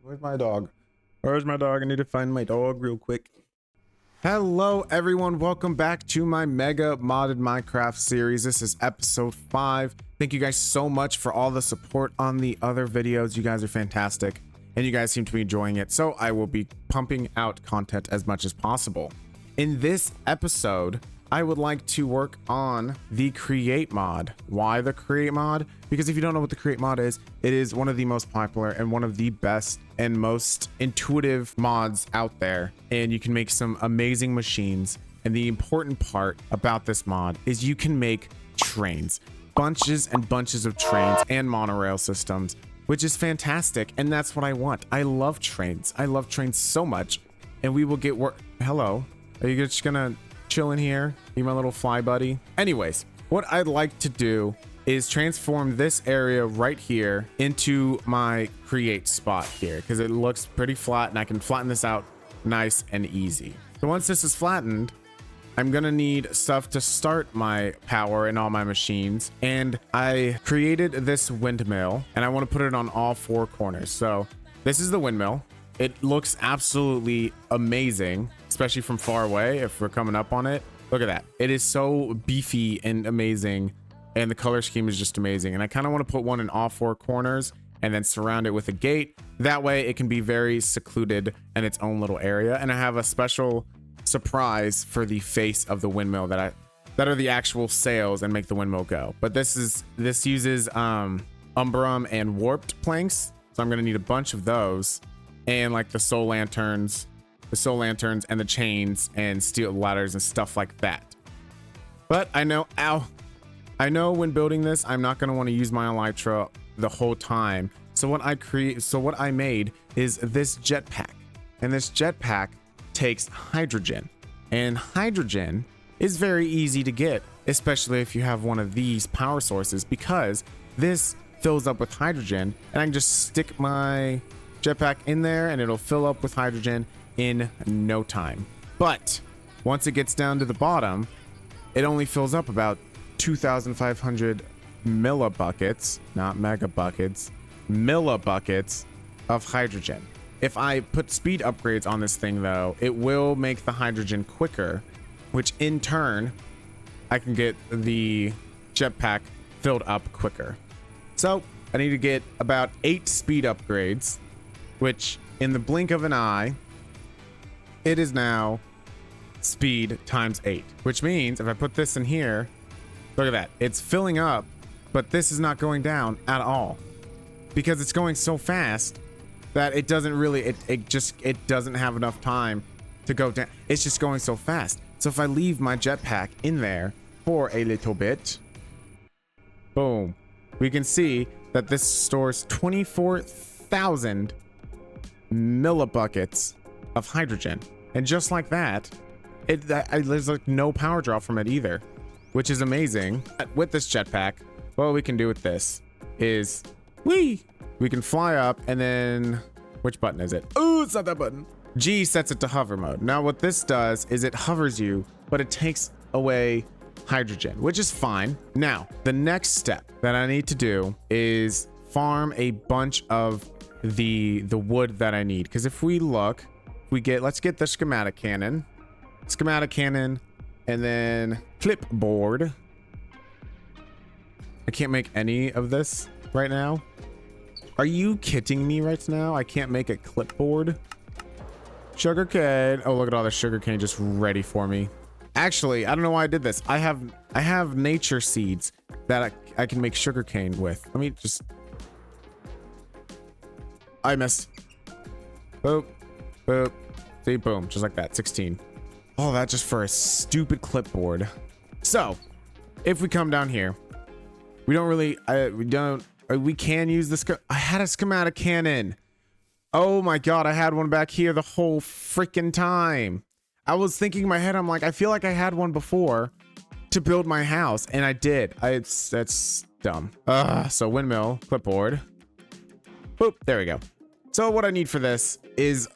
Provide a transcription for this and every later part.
Where's my dog? Where's my dog? I need to find my dog real quick. Hello everyone, welcome back to my mega modded Minecraft series. This is episode 5. Thank you guys so much for all the support on the other videos. You guys are fantastic and you guys seem to be enjoying it, so I will be pumping out content as much as possible. In this episode, I would like to work on the create mod. Why the create mod? Because if you don't know what the create mod is, it is one of the most popular and one of the best and most intuitive mods out there. And you can make some amazing machines. And the important part about this mod is you can make trains, bunches and bunches of trains and monorail systems, which is fantastic. And that's what I want. I love trains. I love trains so much. And we will get work. Hello. Are you just gonna chill in here? You my little fly buddy? Anyways, what I'd like to do is transform this area right here into my create spot here, because it looks pretty flat and I can flatten this out nice and easy. So once this is flattened, I'm gonna need stuff to start my power in all my machines, and I created this windmill and I want to put it on all 4 corners. So this is the windmill. It looks absolutely amazing, especially from far away. If we're coming up on it, look at that. It is so beefy and amazing, and the color scheme is just amazing. And I kind of want to put one in all 4 corners and then surround it with a gate. That way it can be very secluded in its own little area. And I have a special surprise for the face of the windmill that are the actual sails and make the windmill go. But this uses umbrum and warped planks, so I'm gonna need a bunch of those, and like the soul lanterns and the chains and steel ladders and stuff like that. But I know when building this, I'm not going to want to use my elytra the whole time. So what I made is this jetpack, and this jetpack takes hydrogen, and hydrogen is very easy to get, especially if you have one of these power sources, because this fills up with hydrogen and I can just stick my jetpack in there and it'll fill up with hydrogen in no time. But once it gets down to the bottom, it only fills up about 2,500 millibuckets, not mega buckets, millibuckets of hydrogen. If I put speed upgrades on this thing though, it will make the hydrogen quicker, which in turn I can get the jetpack filled up quicker. So I need to get about 8 speed upgrades, which in the blink of an eye, it is now speed times 8, which means if I put this in here, look at that, it's filling up, but this is not going down at all because it's going so fast that it doesn't really, it doesn't have enough time to go down. It's just going so fast. So if I leave my jetpack in there for a little bit, boom, we can see that this stores 24,000 millibuckets of hydrogen, and just like that, there's like no power draw from it either, which is amazing. With this jetpack, what we can do with this is we can fly up, and then which button is it? Oh, it's not that button. G sets it to hover mode. Now what this does is it hovers you, but it takes away hydrogen, which is fine. Now the next step that I need to do is farm a bunch of the wood that I need, because if we look, let's get the schematic cannon, and then clipboard. I can't make any of this right now. Are you kidding me right now? I can't make a clipboard. Sugarcane. Oh, look at all the sugarcane just ready for me. Actually, I don't know why I did this. I have nature seeds that I can make sugarcane with. Let me just, I missed. Boop, boop. See, boom, just like that. 16. All that just for a stupid clipboard. So, if we come down here, we don't really, we can use this. I had a schematic cannon. Oh my god, I had one back here the whole freaking time. I was thinking in my head, I'm like, I feel like I had one before to build my house, and I did. That's dumb. So windmill, clipboard. Boop, there we go. So what I need for this is,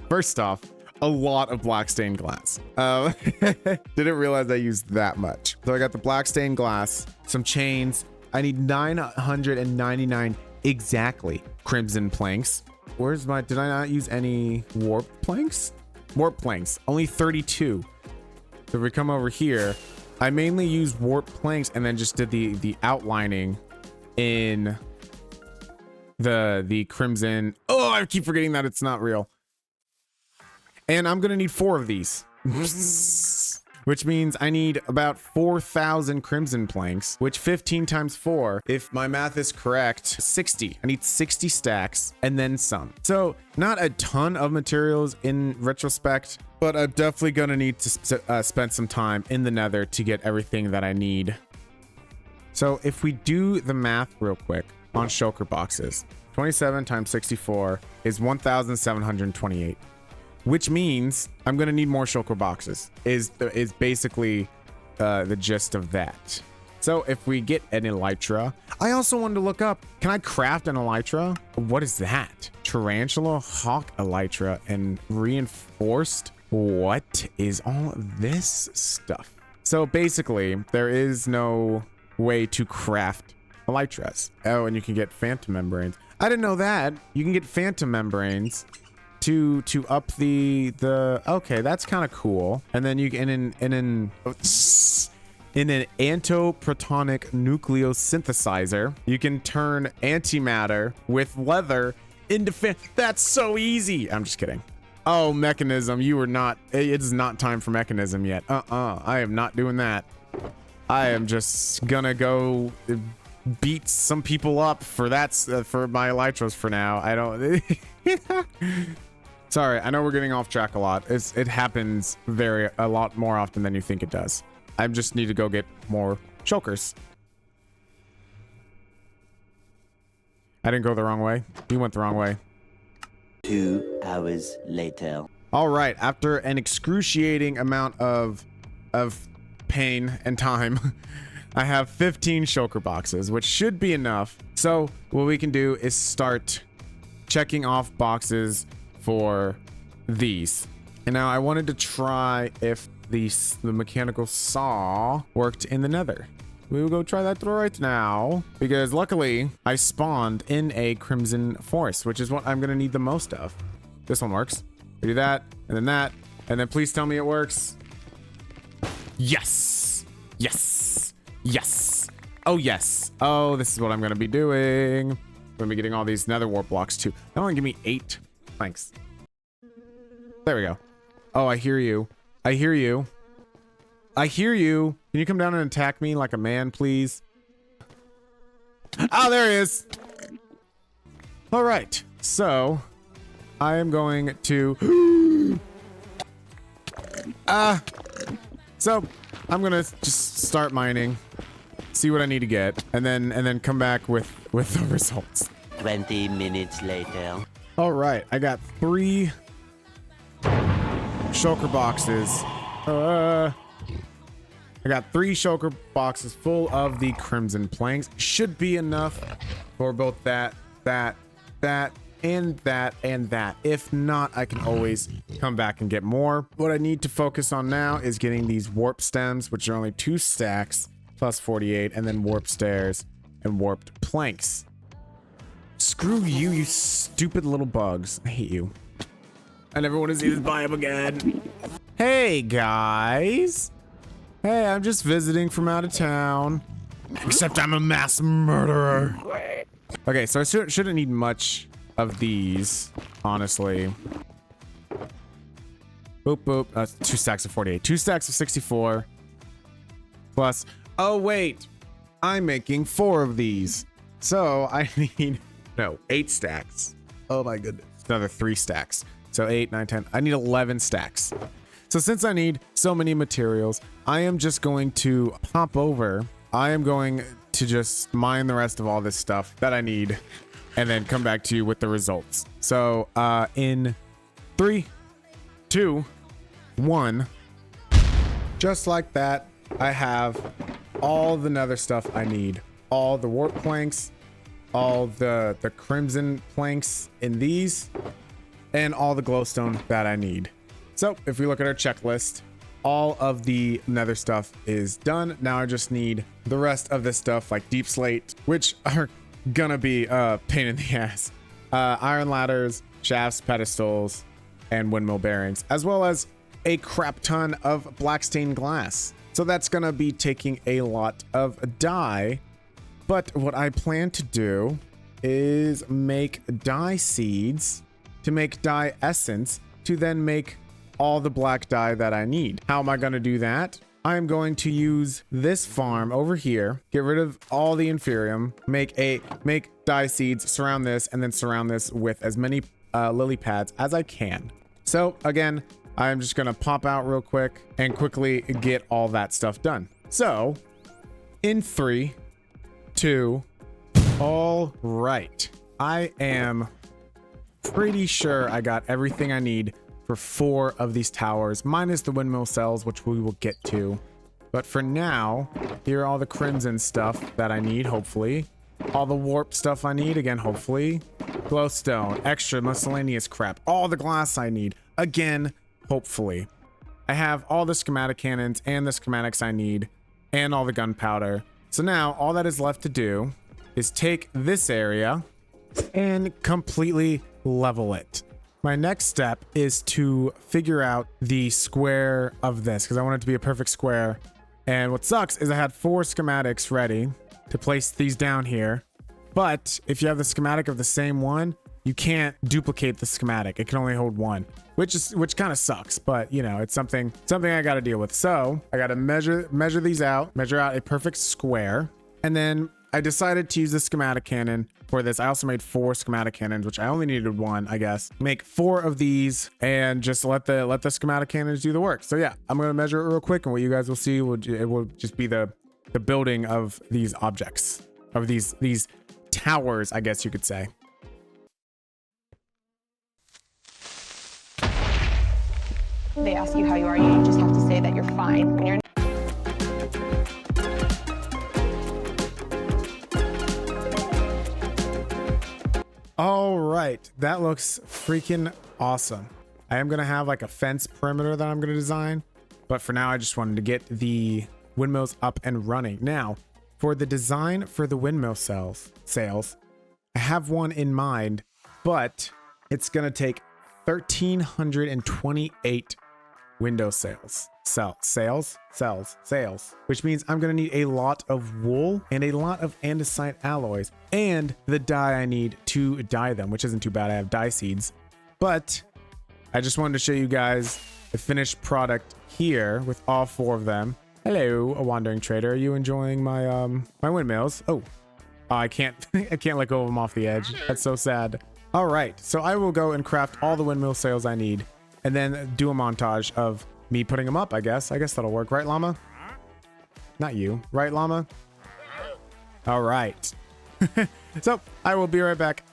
first off, a lot of black stained glass. Didn't realize I used that much. So I got the black stained glass, some chains. I need 999 exactly crimson planks. Where's my, did I not use any warp planks? Warp planks, only 32. So if we come over here, I mainly used warp planks and then just did the outlining in the crimson. Oh, I keep forgetting that it's not real. And I'm gonna need 4 of these. Which means I need about 4,000 crimson planks, which 15 times 4, if my math is correct, 60. I need 60 stacks and then some. So not a ton of materials in retrospect, but I'm definitely gonna need to spend some time in the nether to get everything that I need. So if we do the math real quick on shulker boxes, 27 times 64 is 1,728. Which means I'm gonna need more shulker boxes is basically the gist of that. So if we get an elytra, I also wanted to look up, can I craft an elytra? What is that? Tarantula, hawk elytra, and reinforced? What is all of this stuff? So basically there is no way to craft elytras. Oh, and you can get phantom membranes. I didn't know that. You can get phantom membranes to up the okay, that's kind of cool. And then you can in an antiprotonic nucleosynthesizer, you can turn antimatter with leather into that's so easy. I'm just kidding. Oh, mechanism, you are not, it is not time for mechanism yet. I am not doing that. I am just gonna go beat some people up for that, for my elytras for now. I don't Sorry, I know we're getting off track a lot. It happens a lot more often than you think it does. I just need to go get more shulkers. I didn't go the wrong way. You went the wrong way. 2 hours later. All right, after an excruciating amount of pain and time, I have 15 shulker boxes, which should be enough. So what we can do is start checking off boxes for these. And now I wanted to try if the mechanical saw worked in the nether. We will go try that right now, because luckily I spawned in a crimson forest, which is what I'm gonna need the most of. This one works. We do that, and then please tell me it works. Yes, yes, yes. Oh yes. Oh, this is what I'm gonna be doing. I'm gonna be getting all these nether warp blocks too. That only give me 8. Thanks. There we go. Oh, I hear you. I hear you. I hear you. Can you come down and attack me like a man, please? Oh, there he is. All right. So I am going to so I'm gonna just start mining, see what I need to get, and then come back with the results. 20 minutes later. All right, I got 3 shulker boxes. I got 3 shulker boxes full of the crimson planks. Should be enough for both that, and that. If not, I can always come back and get more. What I need to focus on now is getting these warp stems, which are only 2 stacks plus 48, and then warp stairs and warped planks. Screw you, you stupid little bugs. I hate you. I never want to see this biome again. Hey, guys. Hey, I'm just visiting from out of town. Except I'm a mass murderer. Okay, so I shouldn't need much of these, honestly. Boop, boop. 2 stacks of 48. 2 stacks of 64. Plus... Oh, wait. I'm making 4 of these. So I need... No, 8 stacks. Oh my goodness. Another 3 stacks. So 8, 9, 10. I need 11 stacks. So since I need so many materials, I am just going to pop over. I am going to just mine the rest of all this stuff that I need and then come back to you with the results. So in 3, 2, 1, just like that, I have all the nether stuff I need. All the warp planks, all the crimson planks in these, and all the glowstone that I need. So if we look at our checklist, all of the nether stuff is done. Now I just need the rest of this stuff like deep slate, which are gonna be a pain in the ass. iron ladders, shafts, pedestals, and windmill bearings, as well as a crap ton of black stained glass. So that's gonna be taking a lot of dye. But what I plan to do is make dye seeds to make dye essence to then make all the black dye that I need. How am I gonna do that? I am going to use this farm over here, get rid of all the inferium, make dye seeds, surround this, and then surround this with as many lily pads as I can. So again, I'm just gonna pop out real quick and quickly get all that stuff done. So in 3, 2, all right. I am pretty sure I got everything I need for 4 of these towers, minus the windmill cells, which we will get to. But for now, here are all the crimson stuff that I need, hopefully. All the warp stuff I need, again, hopefully. Glowstone, extra miscellaneous crap. All the glass I need, again, hopefully. I have all the schematic cannons and the schematics I need, and all the gunpowder. So now, all that is left to do is take this area and completely level it. My next step is to figure out the square of this, because I want it to be a perfect square. And what sucks is I had 4 schematics ready to place these down here. But if you have the schematic of the same one, you can't duplicate the schematic. It can only hold 1, which kind of sucks. But you know, it's something I got to deal with. So I got to measure these out, measure out a perfect square, and then I decided to use the schematic cannon for this. I also made 4 schematic cannons, which I only needed 1, I guess. Make 4 of these and just let the schematic cannons do the work. So yeah, I'm gonna measure it real quick, and what you guys will see it will just be the building of these objects, of these towers, I guess you could say. They ask you how you are, you just have to say that you're fine when you're. All right, that looks freaking awesome. I am gonna have like a fence perimeter that I'm gonna design, but for now I just wanted to get the windmills up and running. Now, for the design for the windmill sails, I have one in mind, but it's gonna take 1,328 window cells, which means I'm gonna need a lot of wool and a lot of andesite alloys and the dye I need to dye them, which isn't too bad. I have dye seeds, but I just wanted to show you guys the finished product here with all 4 of them. Hello, a wandering trader. Are you enjoying my my windmills? Oh, I can't I can't let go of them off the edge. That's so sad. All right, so I will go and craft all the windmill sails I need and then do a montage of me putting them up, I guess. I guess that'll work, right, llama? Not you, right, llama? All right. So I will be right back.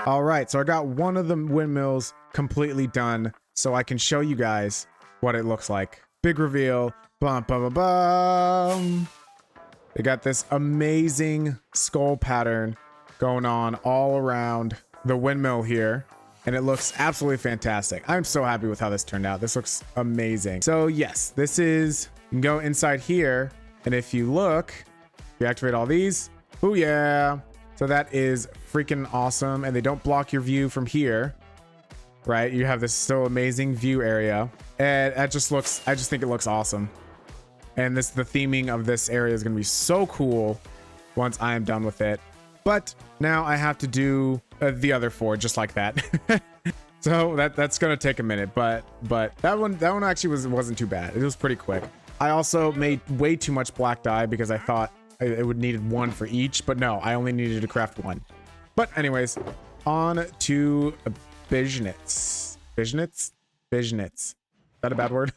All right, so I got one of the windmills completely done, so I can show you guys what it looks like. Big reveal. Bum, bum, bum, bum. They got this amazing skull pattern going on all around the windmill here, and it looks absolutely fantastic. I'm so happy with how this turned out. This looks amazing. So yes, this is, you can go inside here, and if you look, you activate all these. Oh yeah. So that is freaking awesome, and they don't block your view from here, right? You have this so amazing view area, and that just looks, I just think it looks awesome. And the theming of this area is going to be so cool once I am done with it. But now I have to do the other 4 just like that. So that's going to take a minute, but that one actually wasn't too bad. It was pretty quick. I also made way too much black dye because I thought it would needed 1 for each, but no, I only needed to craft 1. But anyways, on to business. Business? Is that a bad word?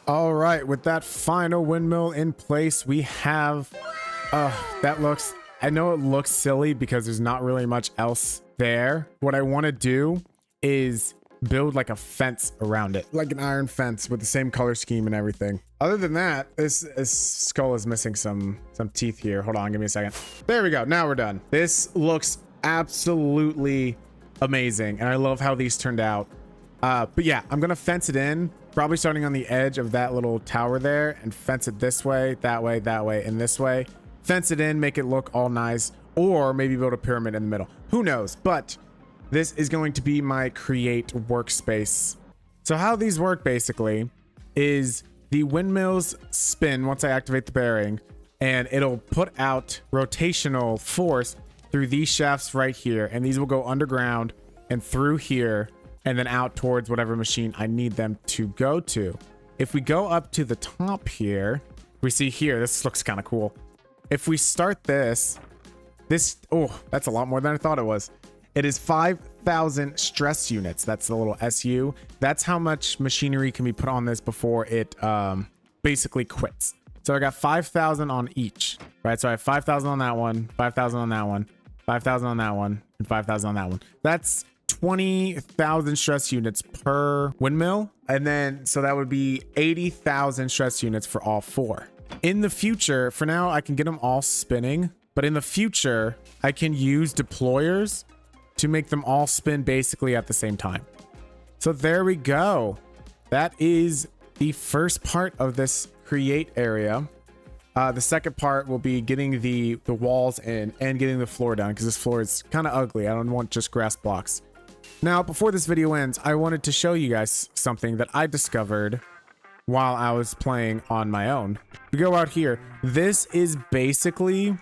All right, with that final windmill in place, we have, that looks, I know it looks silly because there's not really much else there. What I want to do is build like a fence around it, like an iron fence with the same color scheme and everything. Other than that, this skull is missing some teeth here. Hold on, give me a second. There we go. Now we're done. This looks absolutely amazing, and I love how these turned out. But yeah, I'm gonna fence it in, probably starting on the edge of that little tower there, and fence it this way, that way, and this way. Fence it in, make it look all nice, or maybe build a pyramid in the middle. Who knows? But this is going to be my create workspace. So how these work basically is the windmills spin once I activate the bearing, and it'll put out rotational force through these shafts right here, and these will go underground and through here and then out towards whatever machine I need them to go to. If we go up to the top here, we see here, this looks kind of cool. If we start this, oh, that's a lot more than I thought it was. It is 5,000 stress units. That's the little SU. That's how much machinery can be put on this before it basically quits. So I got 5,000 on each, right? So I have 5,000 on that one, 5,000 on that one, 5,000 on that one, and 5,000 on that one. That's 20,000 stress units per windmill. And then, so that would be 80,000 stress units for all four. In the future, for now, I can get them all spinning, but in the future, I can use deployers to make them all spin basically at the same time. So there we go. That is the first part of this create area. The second part will be getting the walls in and getting the floor down, because this floor is kind of ugly. I don't want just grass blocks. Now, before this video ends, I wanted to show you guys something that I discovered while I was playing on my own. We go out here. This is basically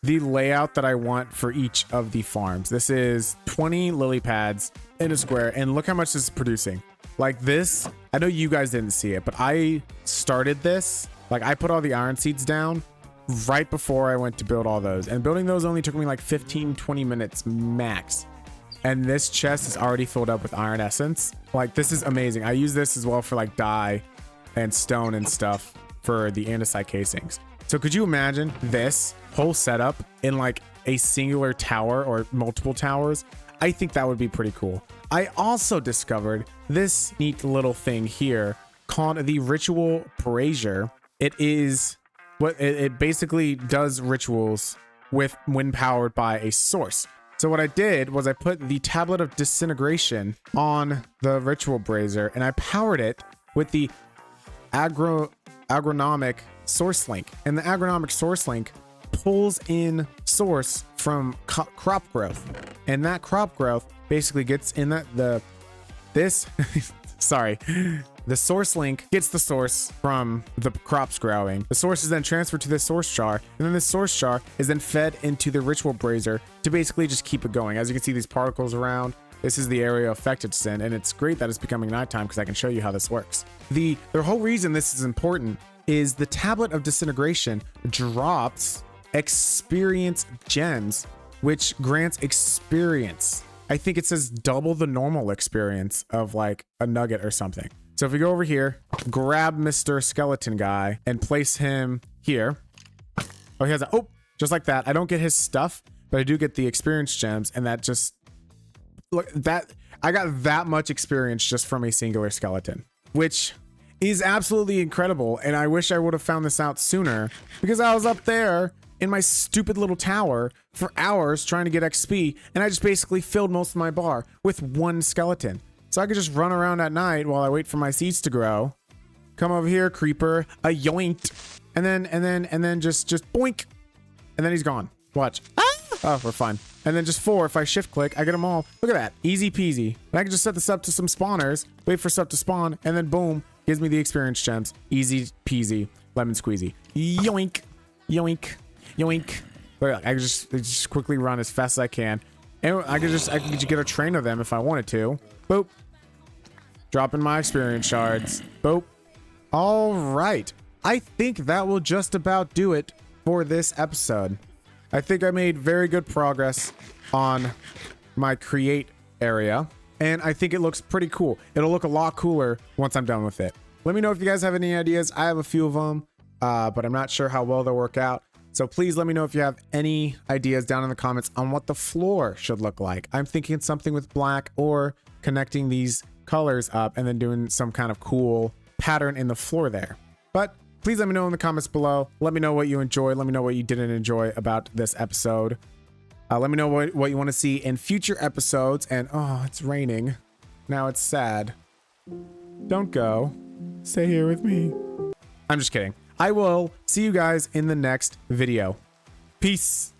the layout that I want for each of the farms. This is 20 lily pads in a square, and look how much this is producing. Like this, I know you guys didn't see it, but I started this, like I put all the iron seeds down right before I went to build all those, and building those only took me like 15-20 minutes max. And this chest is already filled up with iron essence. Like, this is amazing. I use this as well for like dye and stone and stuff for the andesite casings. So could you imagine this whole setup in like a singular tower or multiple towers? I think that would be pretty cool. I also discovered this neat little thing here called the ritual brazier. It is what it basically does rituals when powered by a source. So what I did was I put the tablet of disintegration on the ritual brazier, and I powered it with the agronomic source link. And the agronomic source link pulls in source from crop growth, and that crop growth basically gets in the source link gets the source from the crops growing. The source is then transferred to the source jar, and then the source jar is then fed into the ritual brazier to basically just keep it going. As you can see, these particles around, this is the area affected sin, and it's great that it's becoming nighttime because I can show you how this works. The whole reason this is important is the tablet of disintegration drops experience gems, which grants experience. I think it says double the normal experience of like a nugget or something. So if we go over here, grab Mr. Skeleton guy and place him here. Oh, he has a, oh, just like that. I don't get his stuff, but I do get the experience gems, and that just, look, that, I got that much experience just from a singular skeleton, which is absolutely incredible. And I wish I would have found this out sooner, because I was up there in my stupid little tower for hours trying to get XP, and I just basically filled most of my bar with one skeleton. So I could just run around at night while I wait for my seeds to grow. Come over here, creeper, a yoinked, and then just boink, and then he's gone. Watch. Oh, we're fine. And then just 4, if I shift click, I get them all. Look at that, easy peasy. And I can just set this up to some spawners, wait for stuff to spawn, and then boom, gives me the experience gems. Easy peasy, lemon squeezy. Yoink, yoink, yoink. Look, I can just quickly run as fast as I can, and I could just get a train of them if I wanted to. Boop. Dropping my experience shards. Boop. All right. I think that will just about do it for this episode. I think I made very good progress on my create area, and I think it looks pretty cool. It'll look a lot cooler once I'm done with it. Let me know if you guys have any ideas. I have a few of them, but I'm not sure how well they'll work out. So please let me know if you have any ideas down in the comments on what the floor should look like. I'm thinking something with black or connecting these colors up and then doing some kind of cool pattern in the floor there. But please let me know in the comments below. Let me know what you enjoyed. Let me know what you didn't enjoy about this episode. Let me know what you want to see in future episodes. And oh, it's raining. Now it's sad. Don't go. Stay here with me. I'm just kidding. I will see you guys in the next video. Peace.